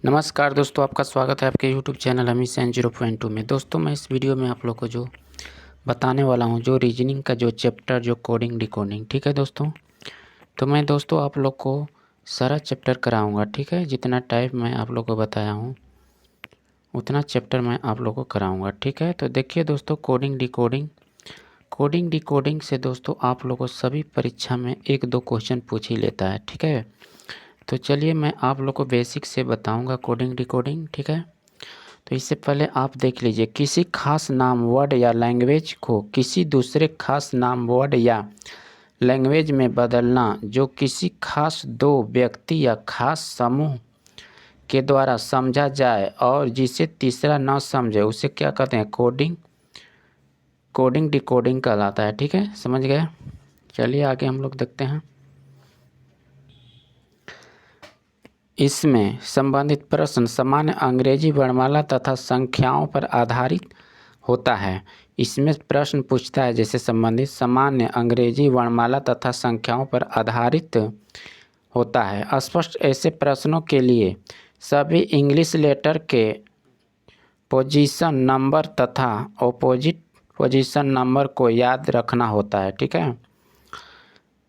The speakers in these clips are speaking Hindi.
नमस्कार दोस्तों, आपका स्वागत है आपके YouTube चैनल हमीशन 0.2 में। दोस्तों मैं इस वीडियो में आप लोग को जो बताने वाला हूं, जो रीजनिंग का जो चैप्टर जो कोडिंग डिकोडिंग, ठीक है दोस्तों। तो मैं दोस्तों आप लोग को सारा चैप्टर कराऊंगा, ठीक है। जितना टाइप मैं आप लोग को बताया हूं उतना चैप्टर मैं आप लोग को कराऊंगा, ठीक है। तो देखिए दोस्तों, कोडिंग डिकोडिंग से दोस्तों आप लोग को सभी परीक्षा में 1-2 क्वेश्चन पूछ ही लेता है, ठीक है। तो चलिए मैं आप लोग को बेसिक से बताऊंगा कोडिंग डिकोडिंग, ठीक है। तो इससे पहले आप देख लीजिए, किसी खास नाम वर्ड या लैंग्वेज को किसी दूसरे खास नाम वर्ड या लैंग्वेज में बदलना जो किसी खास दो व्यक्ति या खास समूह के द्वारा समझा जाए और जिसे तीसरा न समझे उसे क्या कहते हैं? कोडिंग डिकोडिंग कहलाता है, ठीक है। समझ गए? चलिए आगे हम लोग देखते हैं। इसमें संबंधित प्रश्न सामान्य अंग्रेजी वर्णमाला तथा संख्याओं पर आधारित होता है। इसमें प्रश्न पूछता है जैसे संबंधित सामान्य अंग्रेजी वर्णमाला तथा संख्याओं पर आधारित होता है। स्पष्ट ऐसे प्रश्नों के लिए सभी इंग्लिश लेटर के पोजीशन नंबर तथा ऑपोजिट पोजीशन नंबर को याद रखना होता है, ठीक है।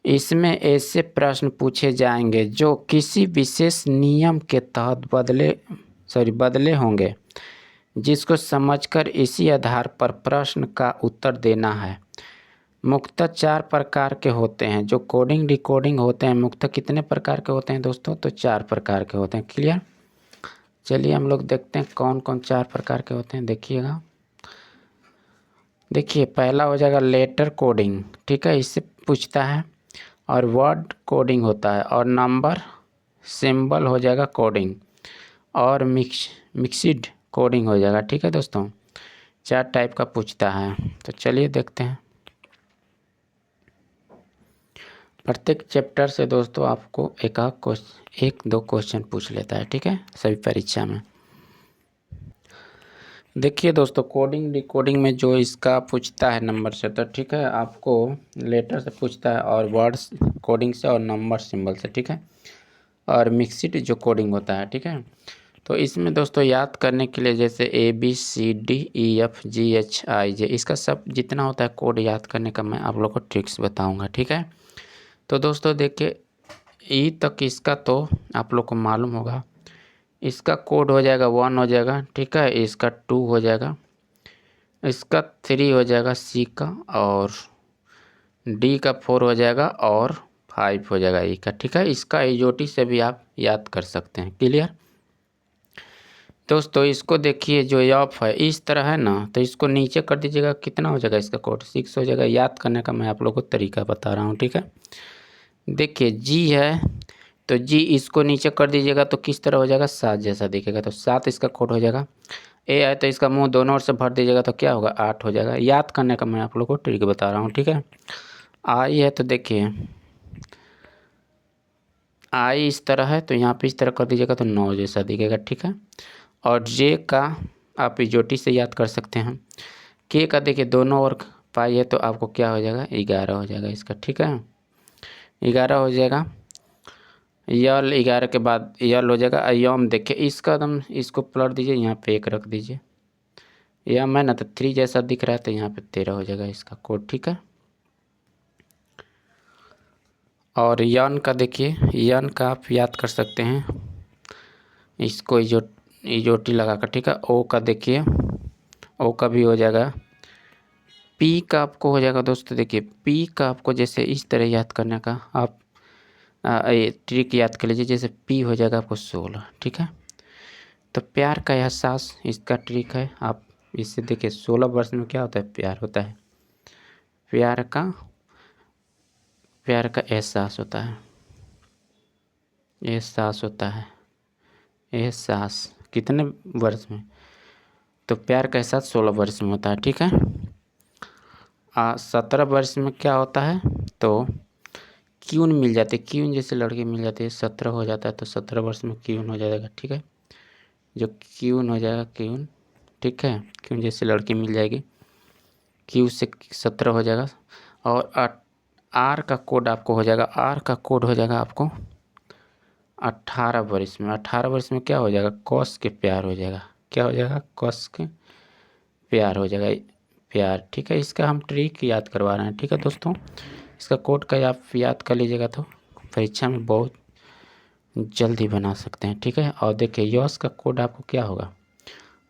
इसमें ऐसे प्रश्न पूछे जाएंगे जो किसी विशेष नियम के तहत बदले होंगे, जिसको समझकर इसी आधार पर प्रश्न का उत्तर देना है। मुख्यतः 4 प्रकार के होते हैं जो कोडिंग डिकोडिंग होते हैं। मुख्यतः कितने प्रकार के होते हैं दोस्तों? तो 4 प्रकार के होते हैं। क्लियर? चलिए हम लोग देखते हैं कौन कौन 4 प्रकार के होते हैं। देखिएगा, देखिए पहला हो जाएगा लेटर कोडिंग, ठीक है, इससे पूछता है। और वर्ड कोडिंग होता है, और नंबर सिंबल हो जाएगा कोडिंग, और मिक्सिड कोडिंग हो जाएगा, ठीक है दोस्तों। 4 टाइप का पूछता है। तो चलिए देखते हैं। प्रत्येक चैप्टर से दोस्तों आपको एक दो क्वेश्चन पूछ लेता है, ठीक है, सभी परीक्षा में। देखिए दोस्तों, कोडिंग डिकोडिंग में जो इसका पूछता है नंबर से, तो ठीक है, आपको लेटर से पूछता है, और वर्ड्स कोडिंग से, और नंबर सिंबल से, ठीक है, और मिक्सिड जो कोडिंग होता है, ठीक है। तो इसमें दोस्तों याद करने के लिए जैसे ABCDEFGHIJ, इसका सब जितना होता है कोड याद करने का मैं आप लोग को ट्रिक्स बताऊंगा, ठीक है। तो दोस्तों देखिए, ई तक इसका तो आप लोग को मालूम होगा। इसका कोड हो जाएगा 1 हो जाएगा, ठीक है, इसका 2 हो जाएगा, इसका 3 हो जाएगा सी का, और डी का 4 हो जाएगा, और 5 हो जाएगा ई का, ठीक है। इसका एजोटी से भी आप याद कर सकते हैं। क्लियर दोस्तों? इसको देखिए, जो ऑफ है इस तरह है ना, तो इसको नीचे कर दीजिएगा, कितना हो जाएगा? इसका कोड 6 हो जाएगा। याद करने का मैं आप लोग को तरीका बता रहा हूँ, ठीक है। देखिए जी है, तो जी इसको नीचे कर दीजिएगा तो किस तरह हो जाएगा? 7 जैसा दिखेगा, तो 7 इसका कोड हो जाएगा। ए है तो इसका मुंह दोनों ओर से भर दीजिएगा तो क्या होगा? 8 हो जाएगा। याद करने का मैं आप लोग को ट्रिक बता रहा हूँ, ठीक है। आई है तो देखिए, आई इस तरह है, तो यहाँ पे इस तरह कर दीजिएगा तो 9 जैसा दिखेगा, ठीक है। और जे का आप इजोटी से याद कर सकते हैं। के का देखिए दोनों ओर पाई है, तो आपको क्या हो जाएगा? 11 हो जाएगा इसका, ठीक है, 11 हो जाएगा। यल 11 के बाद यल हो जाएगा। यम देखिए, इसका एकदम इसको पलट दीजिए, यहाँ पे 1 रख दीजिए। यम है ना, तो 3 जैसा दिख रहा है, तो यहाँ पे 13 हो जाएगा इसका कोड, ठीक है। और यन का देखिए, यन का आप याद कर सकते हैं, इसको इजोटी लगा कर, ठीक है। ओ का देखिए, ओ का भी हो जाएगा। पी का आपको हो जाएगा दोस्तों, देखिए पी का आपको जैसे इस तरह याद करने का आप ट्रिक याद कर लीजिए। जैसे पी हो जाएगा आपको 16, ठीक है। तो प्यार का एहसास इसका ट्रिक है। आप इससे देखिए 16 वर्ष में क्या होता है? प्यार होता है। प्यार का एहसास होता है, एहसास होता है, एहसास कितने वर्ष में? तो प्यार का एहसास 16 वर्ष में होता है, ठीक है। 17 वर्ष में क्या होता है? तो क्यून मिल जाती है, क्यून जैसे लड़की मिल जाती है, 17 हो जाता है, तो 17 वर्ष में क्यून हो जाएगा, ठीक है। जो क्यून हो जाएगा, क्यून, ठीक है, क्यून जैसे लड़की मिल जाएगी, क्यू से 17 हो जाएगा। और आर का कोड आपको हो जाएगा, आर का कोड हो जाएगा आपको 18 वर्ष में क्या हो जाएगा, कौस के प्यार हो जाएगा। क्या हो जाएगा, कौस के प्यार हो जाएगा, प्यार। ठीक है, इसका हम ट्रिक याद करवा रहे हैं। ठीक है दोस्तों, इसका कोड का आप याद कर लीजिएगा तो परीक्षा में बहुत जल्दी बना सकते हैं। ठीक है, और देखिए यश का कोड आपको क्या होगा,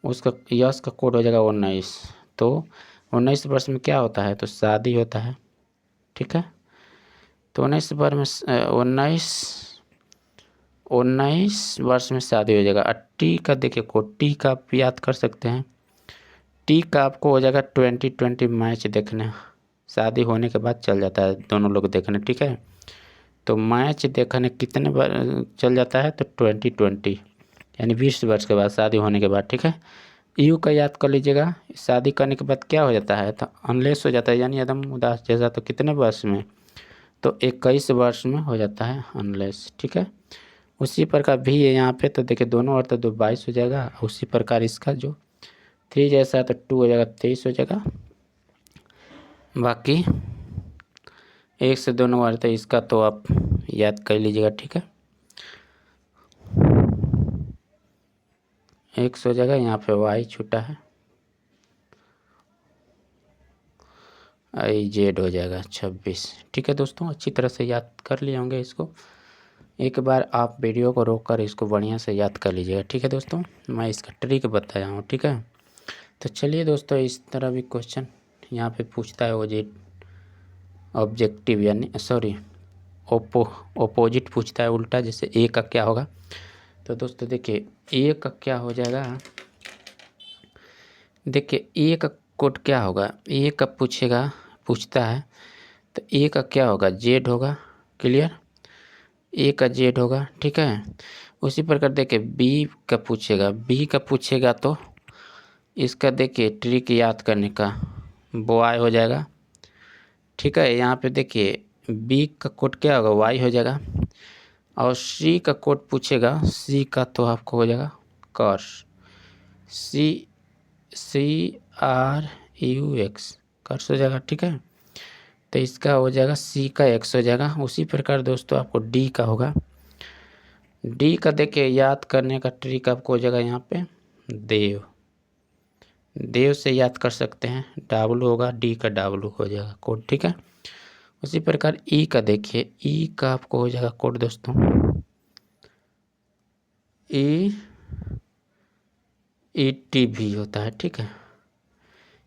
उसका यश का कोड हो जाएगा 19। तो 19 वर्ष में क्या होता है, तो शादी होता है। ठीक है, तो 19 वर्ष में शादी हो जाएगा। टी का देखिए कोड, टी का आप याद कर सकते हैं। टी का आपको हो जाएगा 2020 मैच देखने, शादी होने के बाद चल जाता है दोनों लोग देखने। ठीक है, तो मैच देखने कितने बार चल जाता है, तो 2020 यानी 20 वर्ष के बाद, शादी होने के बाद। ठीक है, यू का याद कर लीजिएगा, शादी करने के बाद क्या हो जाता है, तो अनलेस हो जाता है, यानी एकदम उदास जैसा। तो कितने वर्ष में, तो 21 वर्ष में हो जाता है अनलेस। ठीक है, उसी प्रकार भी है यहाँ पे, तो देखिए दोनों और तो 22 हो जाएगा। उसी प्रकार इसका जो 3 जैसा है तो 2 हो जाएगा, 23 हो जाएगा। बाकी 1 से दोनों बार तो इसका तो आप याद कर लीजिएगा। ठीक है, 1 हो जाएगा, यहाँ पे वाई छूटा है, IZ हो जाएगा 26। ठीक है दोस्तों, अच्छी तरह से याद कर लिए होंगे इसको। एक बार आप वीडियो को रोककर इसको बढ़िया से याद कर लीजिएगा। ठीक है दोस्तों, मैं इसका ट्रिक बताया हूँ। ठीक है, तो चलिए दोस्तों, इस तरह भी क्वेश्चन यहाँ पे पूछता है वो जी ऑब्जेक्टिव, यानी सॉरी ओपोजिट पूछता है, उल्टा। जैसे ए का क्या होगा, तो दोस्तों देखिए ए का क्या हो जाएगा, देखिए ए का कोड क्या होगा, ए का पूछता है, तो ए का क्या होगा, जेड होगा। क्लियर, ए का जेड होगा। ठीक है, उसी प्रकार देखिए बी का पूछेगा तो इसका देखिए ट्रिक याद करने का, बॉय हो जाएगा। ठीक है, यहाँ पे देखिए बी का कोड क्या होगा, वाई हो जाएगा। और सी का कोड पूछेगा, सी का तो आपको हो जाएगा कर्स, CRUX कर्स हो जाएगा। ठीक है, तो इसका हो जाएगा सी का एक्स हो जाएगा। उसी प्रकार दोस्तों आपको डी का होगा, डी का देखिए याद करने का ट्रिक आपको हो जाएगा यहाँ पे देव से याद कर सकते हैं, डब्लू होगा, डी का डब्लू हो जाएगा कोड। ठीक है, उसी प्रकार ई का देखिए, ई का आपको हो जाएगा कोड दोस्तों, ET भी होता है। ठीक है,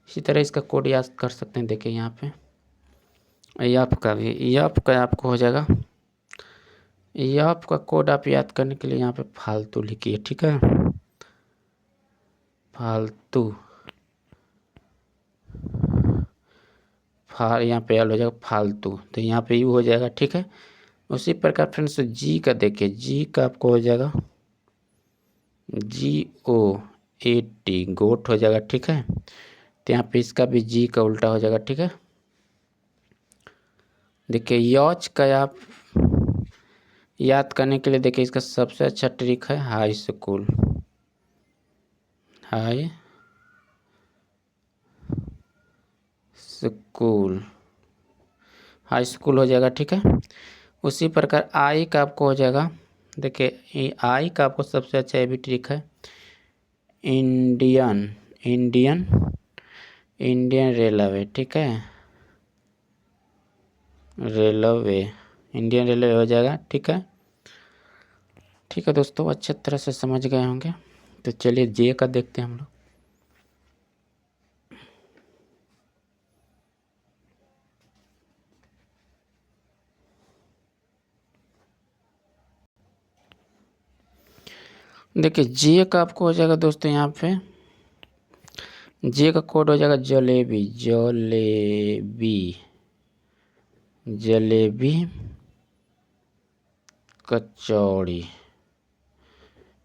इसी तरह इसका कोड याद कर सकते हैं। देखिए यहाँ पे यप का भी, यप का आपको हो जाएगा, यप का कोड आप याद करने के लिए यहाँ पे फालतू लिखिए। ठीक है, फालतू यहाँ पे एल हो जाएगा फालतू, तो यहाँ पे यू हो जाएगा। ठीक है, उसी प्रकार फ्रेंड्स जी का देखिए, जी का आपको हो जाएगा GOAT गोट हो जाएगा। ठीक है, तो यहाँ पे इसका भी जी का उल्टा हो जाएगा। ठीक है, देखिए यॉच का आप याद करने के लिए देखिए इसका सबसे अच्छा ट्रिक है हाई स्कूल, हाई स्कूल हो जाएगा। ठीक है, उसी प्रकार आई का आपको हो जाएगा, देखिए आई का आपको सबसे अच्छा ये भी ट्रिक है इंडियन रेलवे। ठीक है, इंडियन रेलवे हो जाएगा। ठीक है, ठीक है दोस्तों, अच्छे तरह से समझ गए होंगे। तो चलिए जे का देखते हैं हम लोग। देखिए जे का आपको हो जाएगा दोस्तों, यहाँ पे जे का कोड हो जाएगा जलेबी कचौड़ी,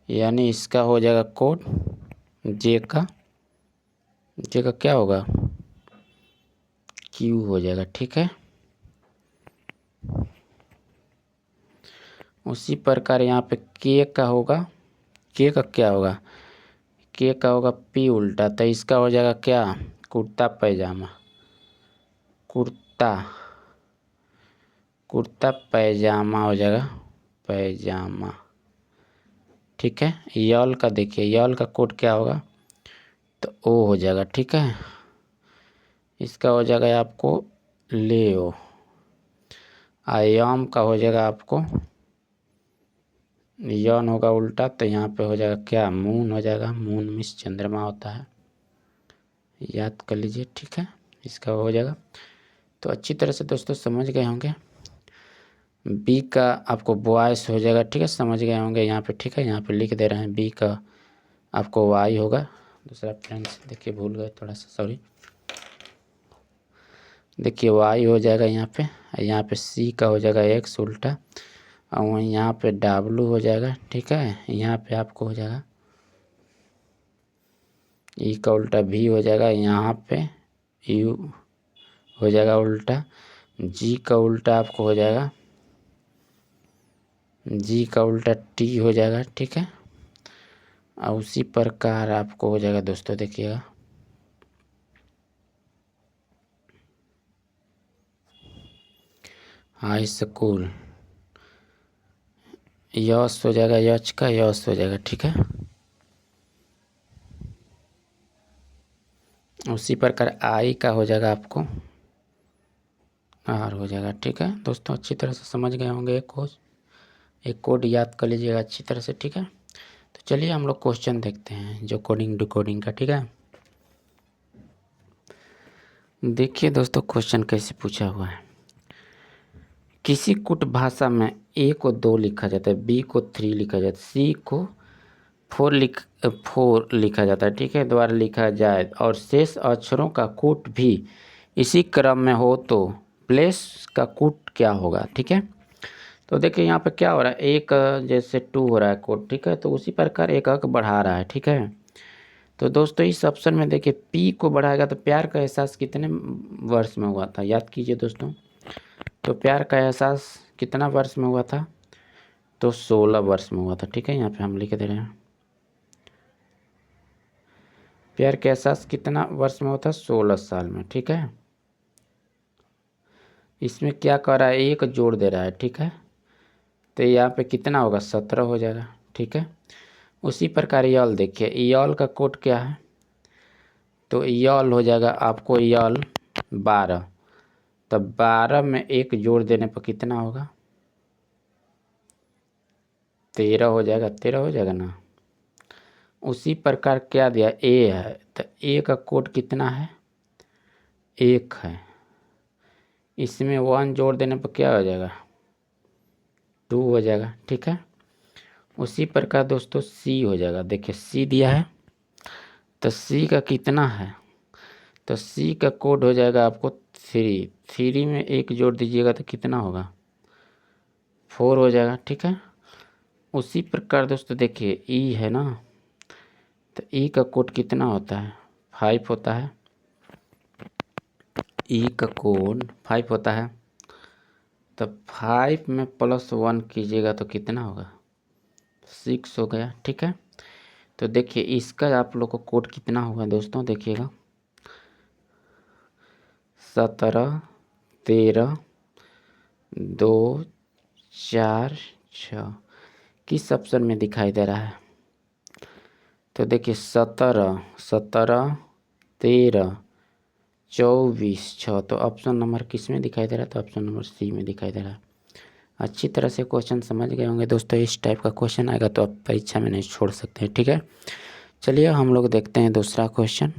यानी इसका हो जाएगा कोड जे का क्या होगा, क्यू हो जाएगा। ठीक है, उसी प्रकार यहाँ पे के का होगा, के का क्या होगा, के का होगा पी उल्टा, तो इसका हो जाएगा क्या, कुर्ता पैजामा, कुर्ता पैजामा हो जाएगा, पैजामा। ठीक है। यल का देखिए, यल का कोड क्या होगा, तो ओ हो जाएगा, ठीक है। इसका हो जाएगा आपको लेओ। आयाम का हो जाएगा आपको यन होगा उल्टा, तो यहाँ पे हो जाएगा क्या, मून हो जाएगा। मून मिस चंद्रमा होता है, याद कर लीजिए, ठीक है। इसका हो जाएगा। तो अच्छी तरह से दोस्तों समझ गए होंगे। बी का आपको बॉयस हो जाएगा, ठीक है, समझ गए होंगे यहाँ पे, ठीक है। यहाँ पे लिख दे रहे हैं बी का आपको वाई होगा। दूसरा फ्रेंड्स देखिए भूल गए थोड़ा सा, सॉरी। देखिए वाई हो जाएगा यहाँ पे सी का हो जाएगा एक्स उल्टा, और वहीं यहाँ पे डब्लू हो जाएगा, ठीक है। यहाँ पे आपको हो जाएगा ई का उल्टा भी हो जाएगा, यहाँ पे यू हो जाएगा उल्टा, जी का उल्टा आपको हो जाएगा, जी का उल्टा टी हो जाएगा, ठीक है। और उसी प्रकार आपको हो जाएगा दोस्तों, देखिएगा हाई स्कूल, यस हो जाएगा, यच का यस हो जाएगा, ठीक है। उसी प्रकार आई का हो जाएगा आपको आर हो जाएगा, ठीक है। दोस्तों अच्छी तरह से समझ गए होंगे। एक कोड याद कर लीजिएगा अच्छी तरह से, ठीक है। तो चलिए हम लोग क्वेश्चन देखते हैं जो कोडिंग डिकोडिंग का, ठीक है। देखिए दोस्तों क्वेश्चन कैसे पूछा हुआ है। किसी कुट भाषा में ए को 2 लिखा जाता है, बी को 3 लिखा जाता है, सी को 4 लिखा जाता है, ठीक है, द्वारा लिखा जाए, और शेष अक्षरों का कूट भी इसी क्रम में हो तो प्लेस का कूट क्या होगा, ठीक है। तो देखिए यहाँ पे क्या हो रहा है, एक जैसे 2 हो रहा है कोड, ठीक है, तो उसी प्रकार एक अंक बढ़ा रहा है, ठीक है। तो दोस्तों इस ऑप्शन में देखिए पी को बढ़ाएगा तो प्यार का एहसास कितने वर्ष में हुआ था, याद कीजिए दोस्तों। तो प्यार का एहसास कितना वर्ष में हुआ था, तो 16 वर्ष में हुआ था, ठीक है। यहाँ पे हम लिख दे रहे हैं प्यार का एहसास कितना वर्ष में हुआ था, 16 साल में, ठीक है। इसमें क्या कर रहा है, एक जोड़ दे रहा है, ठीक है। तो यहाँ पे कितना होगा, 17 हो जाएगा, ठीक है। उसी प्रकार यल देखिए, यल का कोड क्या है, तो यल हो जाएगा आपको यल 12, तो 12 में एक जोड़ देने पर कितना होगा, 13 हो जाएगा, 13 हो जाएगा ना। उसी प्रकार क्या दिया, ए है, तो ए का कोड कितना है, 1 है। इसमें 1 जोड़ देने पर क्या हो जाएगा, 2 हो जाएगा, ठीक है। उसी प्रकार दोस्तों सी हो जाएगा, देखिए सी दिया है, तो सी का कितना है, तो सी का कोड हो जाएगा आपको 3 में 1 जोड़ दीजिएगा तो कितना होगा, 4 हो जाएगा, ठीक है। उसी प्रकार दोस्तों देखिए ई है ना, तो ई का कोड कितना होता है, 5 होता है। ई का कोड 5 होता है, तो 5 में +1 कीजिएगा तो कितना होगा, 6 हो गया, ठीक है। तो देखिए इसका आप लोग को कोड कितना होगा दोस्तों, देखिएगा 17 13 2 4 6 किस ऑप्शन में दिखाई दे रहा है, तो देखिए 17 13 13 24 6, तो ऑप्शन नंबर किस में दिखाई दे रहा है, तो ऑप्शन नंबर सी में दिखाई दे रहा है। अच्छी तरह से क्वेश्चन समझ गए होंगे दोस्तों। इस टाइप का क्वेश्चन आएगा तो आप परीक्षा में नहीं छोड़ सकते हैं, ठीक है। चलिए हम लोग देखते हैं दूसरा क्वेश्चन।